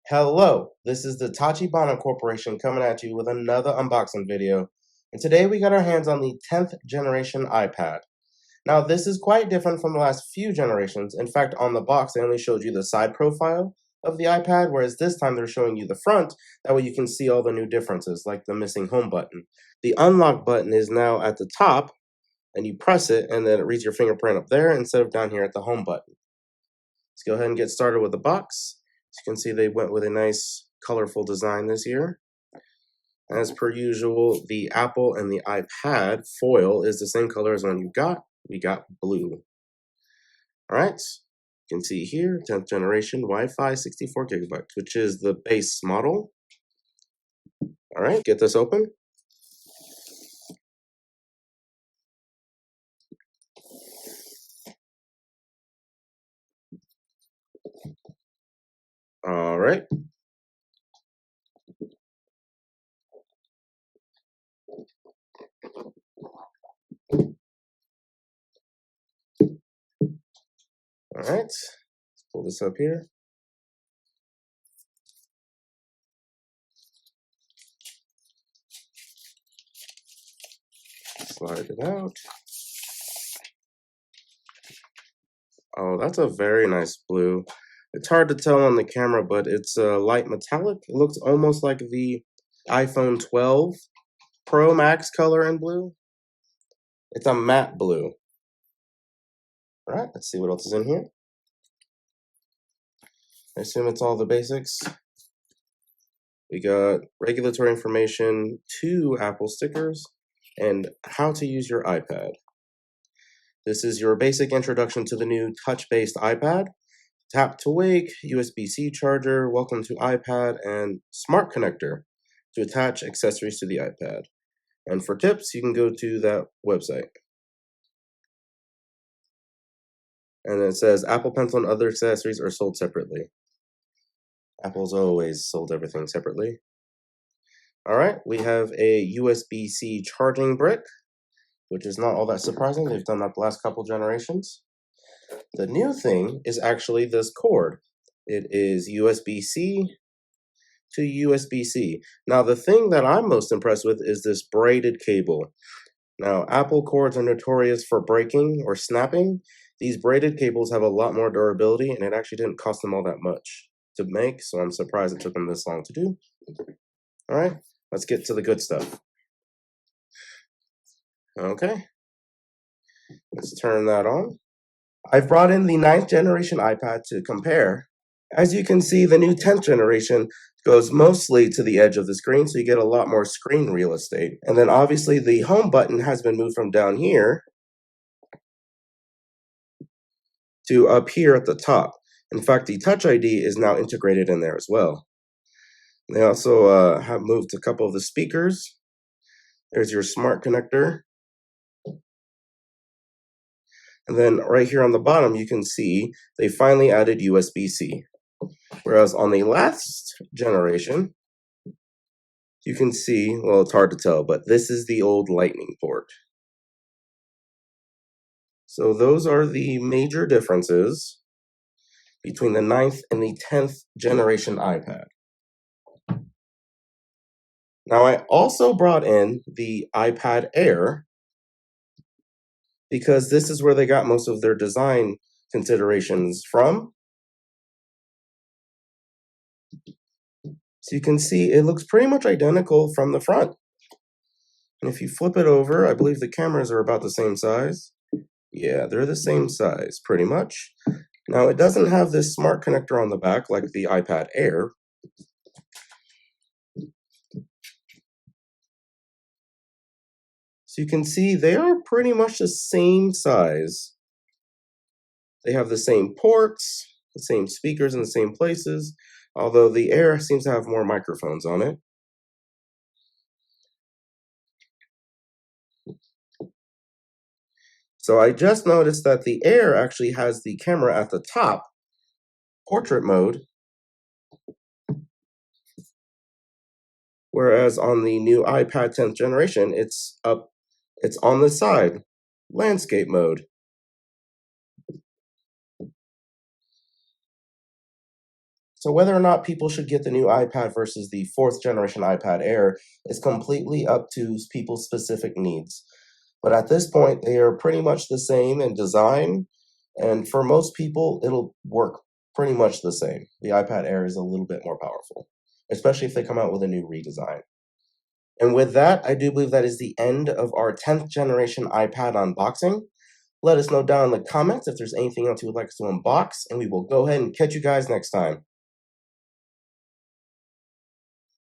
Hello, this is the Tachibana Corporation coming at you with another unboxing video. And today we got our hands on the 10th generation iPad. Now, this is quite different from the last few generations. In fact, on the box, they only showed you the side profile of the iPad, whereas this time they're showing you the front. That way you can see all the new differences, like the missing home button. The unlock button is now at the top, and you press it, and then it reads your fingerprint up there instead of down here at the home button. Let's go ahead and get started with the box. As you can see, they went with a nice, colorful design this year. As per usual, the Apple and the iPad foil is the same color as one you got. We got blue. All right, you can see here, 10th generation Wi-Fi 64 gigabytes, which is the base model. All right, get this open. All right. All right, let's pull this up here. Slide it out. Oh, that's a very nice blue. It's hard to tell on the camera, but it's a light metallic. It looks almost like the iPhone 12 Pro Max color in blue. It's a matte blue. All right, let's see what else is in here. I assume it's all the basics. We got regulatory information, 2 Apple stickers, and how to use your iPad. This is your basic introduction to the new touch-based iPad. Tap to wake, USB-C charger, welcome to iPad, and smart connector to attach accessories to the iPad. And for tips, you can go to that website. And it says Apple Pencil and other accessories are sold separately. Apple's always sold everything separately. All right, we have a USB-C charging brick, which is not all that surprising. They've done that the last couple generations. The new thing is actually this cord. It is USB-C to USB-C. Now, the thing that I'm most impressed with is this braided cable. Now, Apple cords are notorious for breaking or snapping. These braided cables have a lot more durability, and it actually didn't cost them all that much to make, so I'm surprised it took them this long to do. All right, let's get to the good stuff. Okay, let's turn that on. I've brought in the 9th generation iPad to compare. As you can see, the new 10th generation goes mostly to the edge of the screen, so you get a lot more screen real estate. And then obviously the home button has been moved from down here to up here at the top. In fact, the Touch ID is now integrated in there as well. They also have moved a couple of the speakers. There's your smart connector. And then right here on the bottom, you can see they finally added USB-C. Whereas on the last generation, you can see, well, it's hard to tell, but this is the old Lightning port. So those are the major differences between the 9th and the 10th generation iPad. Now, I also brought in the iPad Air because this is where they got most of their design considerations from. So you can see it looks pretty much identical from the front. And if you flip it over, I believe the cameras are about the same size. Yeah, they're the same size, pretty much. Now, it doesn't have this smart connector on the back like the iPad Air. So you can see they are pretty much the same size. They have the same ports, the same speakers in the same places, although the Air seems to have more microphones on it. So I just noticed that the Air actually has the camera at the top, portrait mode, whereas on the new iPad 10th generation, it's on the side, landscape mode. So whether or not people should get the new iPad versus the 4th generation iPad Air is completely up to people's specific needs. But at this point, they are pretty much the same in design, and for most people, it'll work pretty much the same. The iPad Air is a little bit more powerful, especially if they come out with a new redesign. And with that, I do believe that is the end of our 10th generation iPad unboxing. Let us know down in the comments if there's anything else you would like us to unbox, and we will go ahead and catch you guys next time.